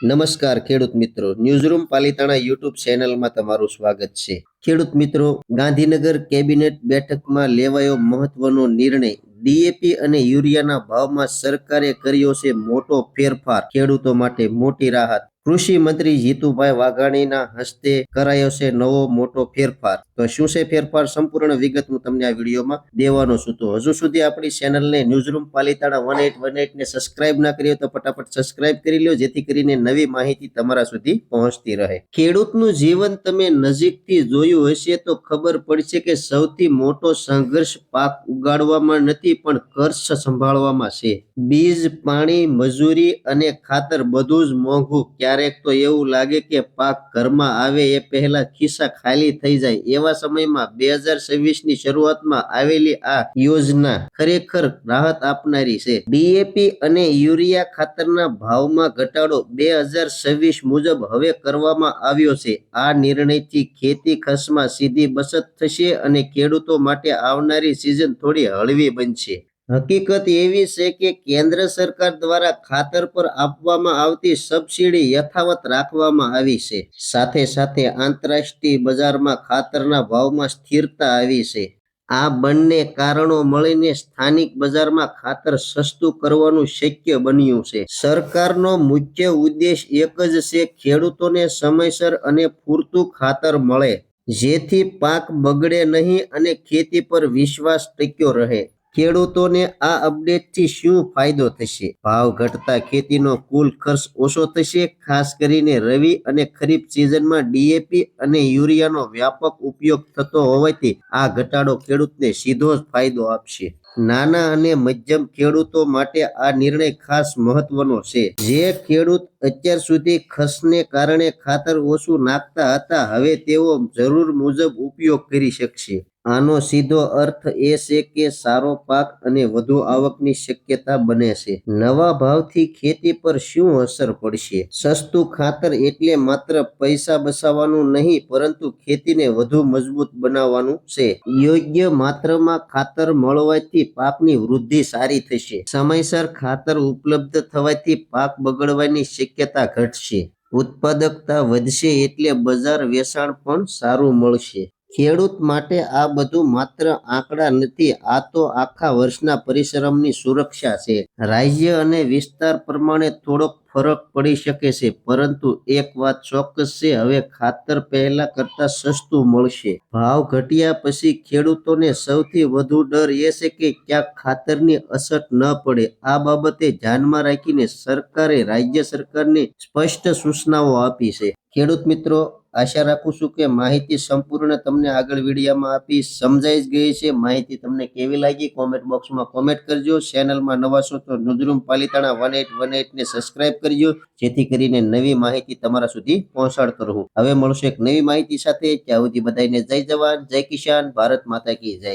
નમસ્કાર ખેડૂત મિત્રો, ન્યૂઝરૂમ પાલિતાણા યુટ્યુબ ચેનલમાં તમારું સ્વાગત છે. ખેડૂત મિત્રો, ગાંધીનગર કેબિનેટ બેઠકમાં લેવાયો મહત્વનો નિર્ણય. ડીએપી અને યુરિયાના ભાવમાં સરકારે કર્યો છે મોટો ફેરફાર, ખેડૂતો માટે મોટી રાહત. કૃષિ મંત્રી જીતુભાઈ વાઘાણીના હસ્તે કરાયો છે નવો મોટો ફેરફાર. તો શું છે ફેરફાર? સંપૂર્ણ વિગત હું તમને આ વિડીયોમાં દેવાનો છું. તો હજુ સુધી આપણી ચેનલને ન્યૂઝરૂમ પાલિતાણા 1818 ને સબસ્ક્રાઇબ ના કરી હોય તો ફટાફટ સબસ્ક્રાઇબ કરી લો, જેથી કરીને નવી માહિતી તમારા સુધી પહોંચતી રહે. ખેડૂતનું જીવન તમે નજીકથી જોયું હશે તો ખબર પડશે કે સૌથી મોટો સંઘર્ષ પાક ઉગાડવામાં નથી પણ ખર્ચ સંભાળવામાં છે. બીજ, પાણી, મજૂરી અને ખાતર બધું જ મોંઘું. ક્યારેક તો એવું લાગે કે પાક ઘરમાં આવે એ પહેલા ખિસ્સા ખાલી થઈ જાય. એવા સમયમાં 2026 ની શરૂઆતમાં આવેલી આ યોજના ખરેખર રાહત આપનારી છે. ડીએપી અને યુરિયા ખાતરના ભાવમાં ઘટાડો 2026 મુજબ હવે કરવામાં આવ્યો છે. આ નિર્ણયથી ખેતી ખર્ચમાં સીધી બચત થશે અને ખેડૂતો માટે આવનારી સિઝન થોડી હળવી બનશે. હકીકત એવી છે કે કેન્દ્ર સરકાર દ્વારા ખાતર પર આપવામાં આવતી સબસિડી યથાવત રાખવામાં આવી છે. સાથે સાથે આંતરરાષ્ટ્રીય બજારમાં ખાતરના ભાવમાં સ્થિરતા આવી છે. આ બંને કારણો મળીને સ્થાનિક બજારમાં ખાતર સસ્તું કરવાનું શક્ય બન્યું છે. સરકારનો મુખ્ય ઉદ્દેશ એક જ છે, ખેડૂતોને સમયસર અને પૂરતું ખાતર મળે, જેથી પાક બગડે નહીં અને ખેતી પર વિશ્વાસ ટક્યો રહે. ખેડૂતોને આ અપડેટથી શું ફાયદો થશે? ભાવ ઘટતા ખેતીનો કુલ ખર્ચ ઓછો થશે. ખાસ કરીને રવિ અને ખરીફ સિઝનમાં ડીએપી અને યુરિયાનો વ્યાપક ઉપયોગ થતો હોવાથી આ ઘટાડો ખેડૂતને સીધો જ ફાયદો આપશે. નાના અને મધ્યમ ખેડૂતો માટે આ નિર્ણય ખાસ મહત્વનો છે. જે ખેડૂત અત્યાર સુધી ખર્ચને કારણે ખાતર ઓછું નાખતા હતા, હવે તેઓ જરૂર મુજબ ઉપયોગ કરી શકશે. આનો સીધો અર્થ એ છે કે સારો પાક અને વધુ આવકની શક્યતા બને છે. નવા ભાવથી ખેતી પર શું અસર પડશે? સસ્તું ખાતર એટલે માત્ર પૈસા બચાવવાનું નહીં, પરંતુ ખેતીને વધુ મજબૂત બનાવવાનું છે. યોગ્ય માત્રામાં ખાતર મળવાથી પાકની વૃદ્ધિ સારી થશે. સમયસર ખાતર ઉપલબ્ધ થવાથી પાક બગડવાની શક્યતા ઘટશે. ઉત્પાદકતા વધશે એટલે બજાર વેચાણ પણ સારું મળશે. ખેડૂત માટે આ બધું માત્ર આંકડા નથી, આ તો આખા વર્ષના પરિશ્રમની સુરક્ષા છે. રાજ્ય અને વિસ્તાર પ્રમાણે થોડોક ફરક પડી શકે છે, પરંતુ એક વાત ચોક્કસ છે, હવે ખાતર પહેલા કરતા સસ્તું મળશે. ભાવ ઘટ્યા પછી ખેડૂતોને સૌથી વધુ ડર એ છે કે ક્યાંક ખાતરની અછત ન પડે. આ બાબતે ધ્યાનમાં રાખીને સરકારે રાજ્ય સરકારને સ્પષ્ટ સૂચનાઓ આપી છે. ખેડૂત મિત્રો, આશા રાખું છું કે માહિતી સંપૂર્ણ તમને આગળ વિડીયોમાં આપી સમજાઈ જ ગઈ છે. માહિતી તમને કેવી લાગી કોમેન્ટ બોક્સમાં કોમેન્ટ કરજો. ચેનલમાં નવા છો તો ન્યૂઝરૂમ પાલિતાણા 1818 ને સબસ્ક્રાઇબ કરજો, જેથી કરીને નવી માહિતી તમારા સુધી પહોંચાડતો રહું. હવે મળશું એક નવી માહિતી સાથે. ત્યાં સુધી બધાને જય જવાન, જય કિસાન, ભારત માતા કી જય.